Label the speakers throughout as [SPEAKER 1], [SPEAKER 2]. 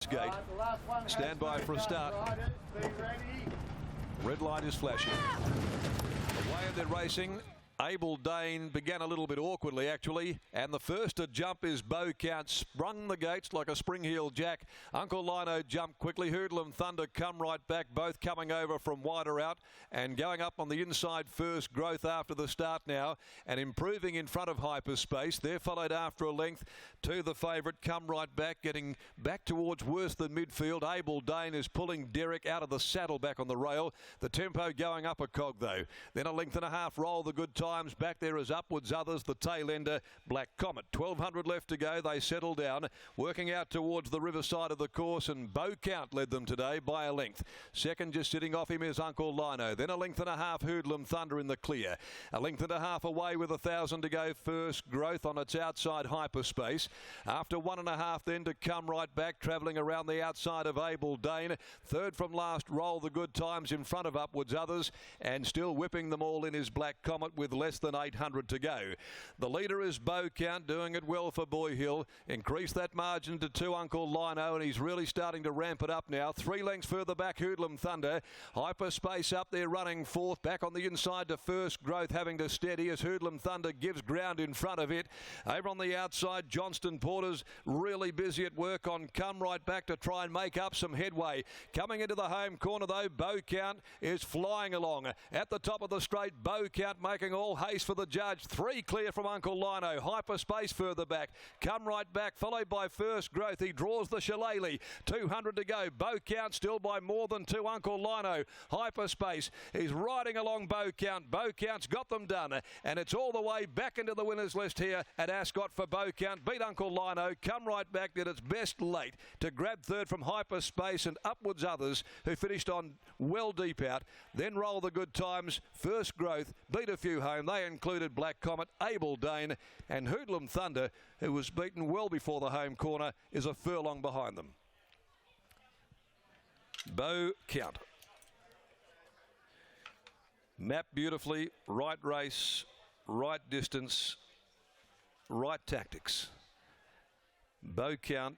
[SPEAKER 1] Gate. Stand by for a start. Red light is flashing. Away and they're racing. Abel Dane began a little bit awkwardly, actually, and the first to jump is Bow Count. Sprung the gates like a spring heel jack. Uncle Lino jumped quickly. Hoodlum Thunder come right back, both coming over from wider out and going up on the inside. First Growth after the start now and improving in front of Hyperspace. They're followed after a length to the favourite. Come right back, getting back towards worse than midfield. Abel Dane is pulling Derek out of the saddle back on the rail. The tempo going up a cog though. Then a length and a half roll the good times. Back there is Upwards Others, the tail ender, Black Comet. 1200 left to go. They settle down, working out towards the riverside of the course, and Bow Count led them today by a length. Second, just sitting off him, is Uncle Lino. Then a length and a half, Hoodlum Thunder in the clear. A length and a half away with 1,000 to go. First Growth on its outside, Hyperspace. After 1.5 then to come right back, travelling around the outside of Abel Dane. Third from last, Roll the Good Times in front of Upwards Others, and still whipping them all in is Black Comet with less than 800 to go. The leader is Bow Count, doing it well for Boy Hill. Increase that margin to 2, Uncle Lino, and he's really starting to ramp it up now. 3 lengths further back, Hoodlum Thunder. Hyperspace up there running fourth. Back on the inside to First Growth, having to steady as Hoodlum Thunder gives ground in front of it. Over on the outside, Johnston Porter's really busy at work on Come Right Back to try and make up some headway. Coming into the home corner though, Bow Count is flying along. At the top of the straight, Bow Count making all haste for the judge. 3 clear from Uncle Lino. Hyperspace further back. Come Right Back, followed by First Growth. He draws the Shillelagh. 200 to go. Bow Count still by more than 2, Uncle Lino. Hyperspace is riding along Bow Count. Bow Count's got them done, and it's all the way back into the winners list here at Ascot for Bow Count. Beat Uncle Lino. Come Right Back did its best late to grab third from Hyperspace and Upwards Others, who finished on well deep out. Then Roll the Good Times. First Growth beat a few home. They included Black Comet, Abel Dane, and Hoodlum Thunder, who was beaten well before the home corner, is a furlong behind them. Bow Count. Mapped beautifully, right race, right distance, right tactics. Bow Count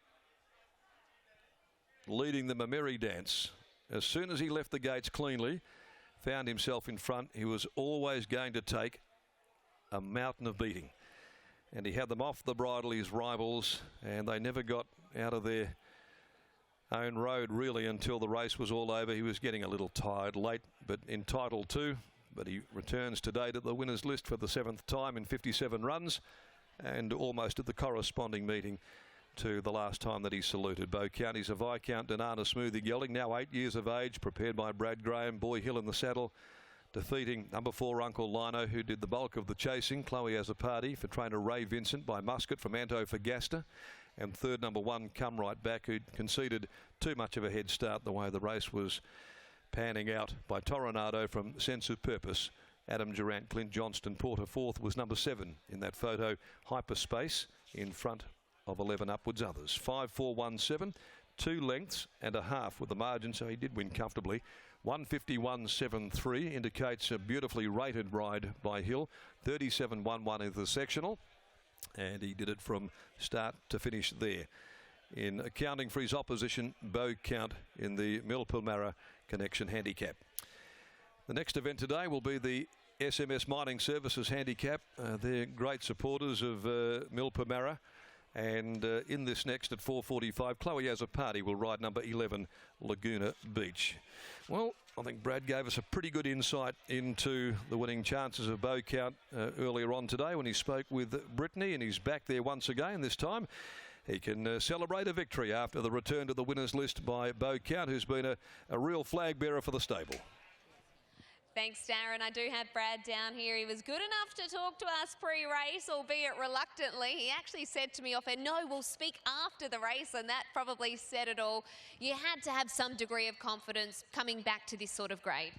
[SPEAKER 1] leading them a merry dance. As soon as he left the gates cleanly, found himself in front, he was always going to take a mountain of beating. And he had them off the bridle, his rivals, and they never got out of their own road really until the race was all over. He was getting a little tired late, but entitled to. But he returns today to the winners list for the 7th time in 57 runs, and almost at the corresponding meeting to the last time that he saluted. Bow Count is a Viscount Danana Smoothie Gelding, now 8 years of age, prepared by Brad Graham. Boy Hill in the saddle, defeating number 4 Uncle Lino, who did the bulk of the chasing. Chloe as a party for trainer Ray Vincent by Muscat from Antofagasta. And third, number 1 Come Right Back, who conceded too much of a head start the way the race was panning out, by Toronado from Sense of Purpose. Adam Durant, Clint Johnston Porter. Fourth was number 7 in that photo, Hyperspace, in front of 11 Upwards Others. 5-4-1-7, 2 lengths and a half with the margin, so he did win comfortably. 151.73 indicates a beautifully rated ride by Hill. 37.11 is the sectional, and he did it from start to finish there. In accounting for his opposition, Bow Count in the Mill-Palmyra Connection Handicap. The next event today will be the SMS Mining Services Handicap. They're great supporters of Mill-Palmyra. And in this next at 4:45, Chloe as a party will ride number 11 Laguna Beach. Well, I think Brad gave us a pretty good insight into the winning chances of Bow Count earlier on today when he spoke with Brittany, and he's back there once again. This time he can celebrate a victory after the return to the winners list by Bow Count, who's been a real flag bearer for the stable.
[SPEAKER 2] Thanks, Darren. I do have Brad down here. He was good enough to talk to us pre-race, albeit reluctantly. He actually said to me off air, no, we'll speak after the race, and that probably said it all. You had to have some degree of confidence coming back to this sort of grade.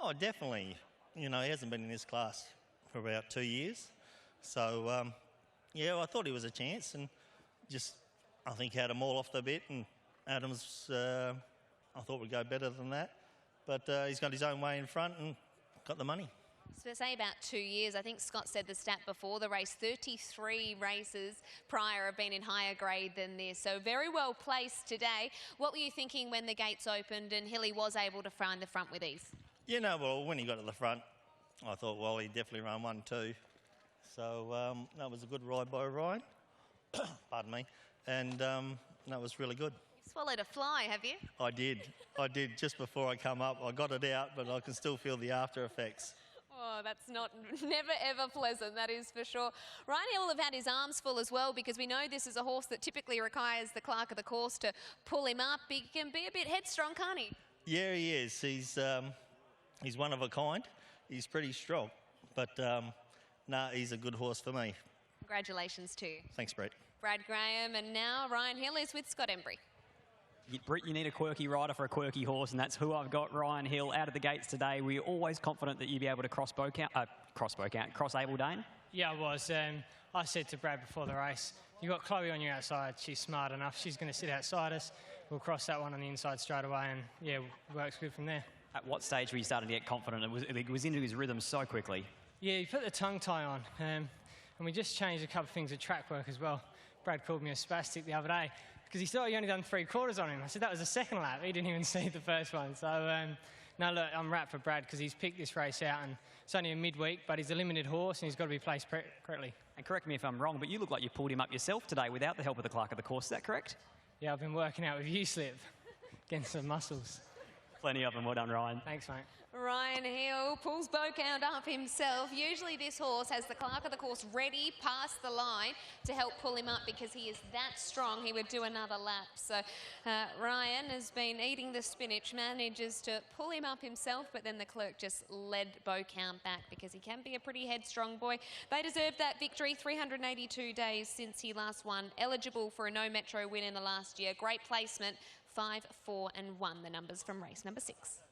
[SPEAKER 3] Oh, definitely. You know, he hasn't been in this class for about 2 years. So, yeah, I thought he was a chance, and just, I think, had them all off the bit, and Adams, I thought would go better than that. But he's got his own way in front and got the money.
[SPEAKER 2] So say about 2 years. I think Scott said the stat before the race, 33 races prior have been in higher grade than this. So very well placed today. What were you thinking when the gates opened and Hilly was able to find the front with ease?
[SPEAKER 3] You know, well, when he got to the front, I thought, well, he definitely run 1-2. So that was a good ride by Ryan. Pardon me. And that was really good.
[SPEAKER 2] You swallowed a fly, have you?
[SPEAKER 3] I did. Just before I come up. I got it out, but I can still feel the after effects.
[SPEAKER 2] Oh, that's never ever pleasant, that is for sure. Ryan Hill will have had his arms full as well, because we know this is a horse that typically requires the clerk of the course to pull him up. He can be a bit headstrong, can't he?
[SPEAKER 3] Yeah, he is. He's one of a kind. He's pretty strong, but he's a good horse for me.
[SPEAKER 2] Congratulations to you.
[SPEAKER 3] Thanks, Brett.
[SPEAKER 2] Brad Graham, and now Ryan Hill is with Scott Embry.
[SPEAKER 4] Britt, you need a quirky rider for a quirky horse, and that's who I've got. Ryan Hill out of the gates today. Were you always confident that you'd be able to cross Able Dane?
[SPEAKER 5] Yeah, I was. I said to Brad before the race, you've got Chloe on your outside. She's smart enough. She's going to sit outside us. We'll cross that one on the inside straight away, and yeah, works good from there.
[SPEAKER 4] At what stage were you starting to get confident? It was into his rhythm so quickly.
[SPEAKER 5] Yeah, he put the tongue tie on, and we just changed a couple of things with track work as well. Brad called me a spastic the other day, because he thought he only done 3/4 on him. I said that was the second lap. He didn't even see the first one. So, no, look, I'm wrapped for Brad, because he's picked this race out, and it's only a midweek, but he's a limited horse, and he's got to be placed correctly.
[SPEAKER 4] And correct me if I'm wrong, but you look like you pulled him up yourself today without the help of the clerk of the course. Is that correct?
[SPEAKER 5] Yeah, I've been working out with U-slip, getting some muscles.
[SPEAKER 4] Plenty of them. Well done, Ryan.
[SPEAKER 5] Thanks, mate.
[SPEAKER 2] Ryan Hill pulls Beaucount up himself. Usually this horse has the clerk of the course ready past the line to help pull him up, because he is that strong. He would do another lap. So Ryan has been eating the spinach, manages to pull him up himself, but then the clerk just led Beaucount back, because he can be a pretty headstrong boy. They deserved that victory. 382 days since he last won. Eligible for a no metro win in the last year. Great placement. 5, 4 and 1, the numbers from race number 6.